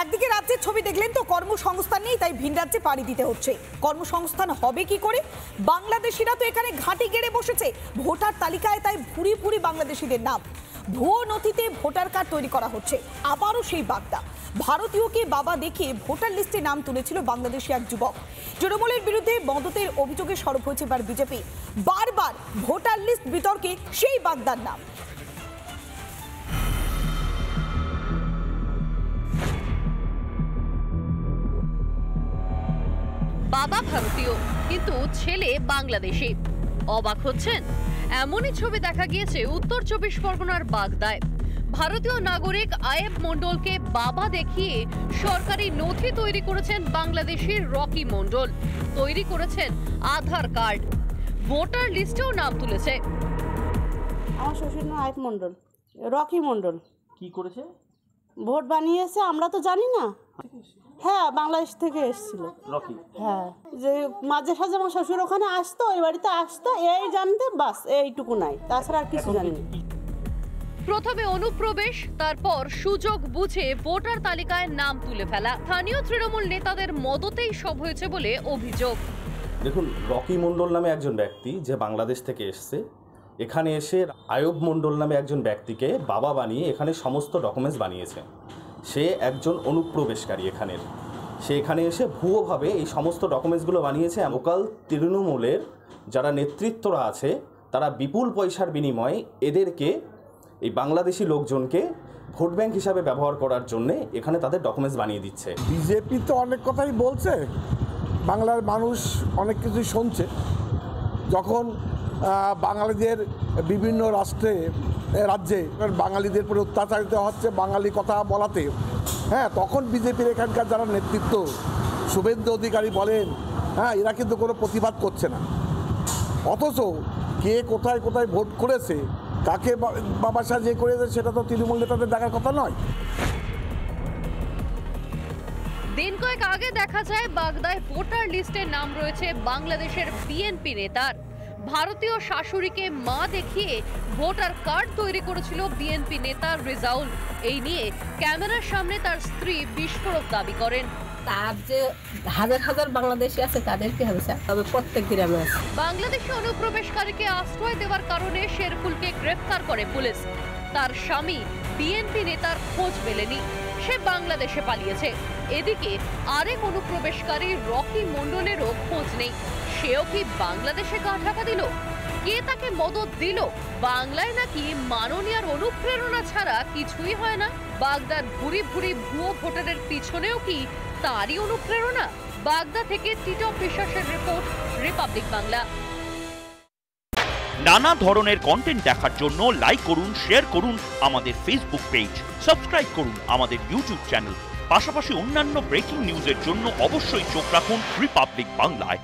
একদিকে রাজ্যের ছবি দেখলেন তো, কর্মসংস্থান নেই, তাই ভিন রাজ্যে পাড়ি দিতে হচ্ছে। কর্মসংস্থান হবে কি করে? বাংলাদেশিরা তো এখানে ঘাঁটি গেড়ে বসেছে। ভোটার তালিকায় তাই ভুরি ভুরি বাংলাদেশিদের নাম। ভুয়ো নথিতে ভোটার কার্ড তৈরি করা হচ্ছে। আবারও সেই বাগদা। ভারতীয়কে বাবা দেখিয়ে ভোটার লিস্টে নাম তুলেছিল বাংলাদেশি এক যুবক। তৃণমূলের বিরুদ্ধে মদতের অভিযোগে সরব হয়েছে এবার বিজেপি। বারবার ভোটার লিস্ট বিতর্কে সেই বাগদার নাম। বাবা ভারতীয় কিন্তু ছেলে বাংলাদেশি। অবাক হচ্ছেন? এমনই ছবি দেখা গিয়েছে উত্তর 24 পরগনার বাগদায়। ভারতীয় নাগরিক আয়েব মণ্ডলকে বাবা দেখিয়ে সরকারি নথি তৈরি করেছেন বাংলাদেশির রকি মণ্ডল। তৈরি করেছেন আধার কার্ড, ভোটার লিস্টেও নাম তুলেছে। আমার শ্বশুর নাম আয়েব মণ্ডল, রকি মণ্ডল। কি করেছে? ভোট বানিয়েছে, আমরা তো জানি না। হ্যাঁ, বাংলাদেশ থেকে এসেছিল রকি। হ্যাঁ, যে মাঝে সাঝে আমার শ্বশুর ওখানে আসতো, ওই বাড়িতে আসতো, এই জানতে বাস, এইটুকু নাই, তাছাড়া আর কিছু জানি না। প্রথমে অনুপ্রবেশ, তারপর সুযোগ বুঝে ভোটার তালিকায় নাম তুলে ফেলা। স্থানীয় তৃণমূল নেতাদের মদতেই সব হয়েছে বলে অভিযোগ। দেখুন, রকি মণ্ডল নামে একজন ব্যক্তি যে বাংলাদেশ থেকে এসছে, এখানে এসে আয়ব মণ্ডল নামে একজন ব্যক্তিকে বাবা বানিয়ে এখানে সমস্ত ডকুমেন্টস বানিয়েছে। সে একজন অনুপ্রবেশকারী এখানের। সে এখানে এসে ভুয়োভাবে এই সমস্ত ডকুমেন্টসগুলো বানিয়েছে। লোকাল তৃণমূলের যারা নেতৃত্বরা আছে, তারা বিপুল পয়সার বিনিময়ে এদেরকে, এই বাংলাদেশি লোকজনকে ভোট ব্যাংক হিসাবে ব্যবহার করার জন্য এখানে তাদের ডকুমেন্টস বানিয়ে দিচ্ছে। বিজেপি তো অনেক কথাই বলছে, বাংলার মানুষ অনেক কিছুই শুনছে। যখন বাঙালিদের বিভিন্ন রাজ্যে বাঙালিদের উপরে অত্যাচারিত হচ্ছে বাঙালি কথা বলাতে, হ্যাঁ, তখন বিজেপির এখানকার যারা নেতৃত্ব, শুভেন্দু অধিকারী বলেন, হ্যাঁ, এরা কিন্তু কোনো প্রতিবাদ করছে না। অথচ কে কোথায় কোথায় ভোট করেছে, কাকে বাবা সাজিয়ে করেছে, সেটা তো তৃণমূল নেতাদের দেখার কথা নয়। দিন কয়েক আগে দেখা যায় বাগদায় ভোটার লিস্টে নাম রয়েছে বাংলাদেশের বিএনপি নেতার। ভারতীয় শাশুড়িকে মা দেখিয়ে ভোটার কার্ড তৈরি করেছিল বিএনপি নেতা রেজাউল। এই নিয়ে ক্যামেরার সামনে তার স্ত্রী বিস্ফোরক দাবি করেন। তার যে হাজার হাজার বাংলাদেশি আছে তাদেরকে হবে, তবে প্রত্যেক গ্রামে আছে। বাংলাদেশি অনুপ্রবেশকারীকে আশ্রয় দেওয়ার কারণে শেরফুলকে গ্রেফতার করে পুলিশ। তার স্বামী বিএনপি নেতার খোঁজ মেলেনি, সে বাংলাদেশে পালিয়েছে। এদিকে আরেক অনুপ্রবেশকারী রকি মণ্ডলেরও খোঁজ নেই। সেও কি বাংলাদেশে গা ঢাকা দিল? কে তাকে মদত দিল? বাংলায় নাকি মাননীয়ার অনুপ্রেরণা ছাড়া কিছুই হয় না। বাগদার ভুরি ভুরি ভুয়ো ভোটারের পিছনেও কি তারই অনুপ্রেরণা? বাগদা থেকে টিটপ বিশ্বাসের রিপোর্ট, রিপাবলিক বাংলা। নানা ধরনের কন্টেন্ট দেখার জন্য লাইক করুন, শেয়ার করুন আমাদের ফেসবুক পেজ, সাবস্ক্রাইব করুন আমাদের ইউটিউব চ্যানেল। পাশাপাশি অন্যান্য ব্রেকিং নিউজের জন্য অবশ্যই চোখ রাখুন রিপাবলিক বাংলায়।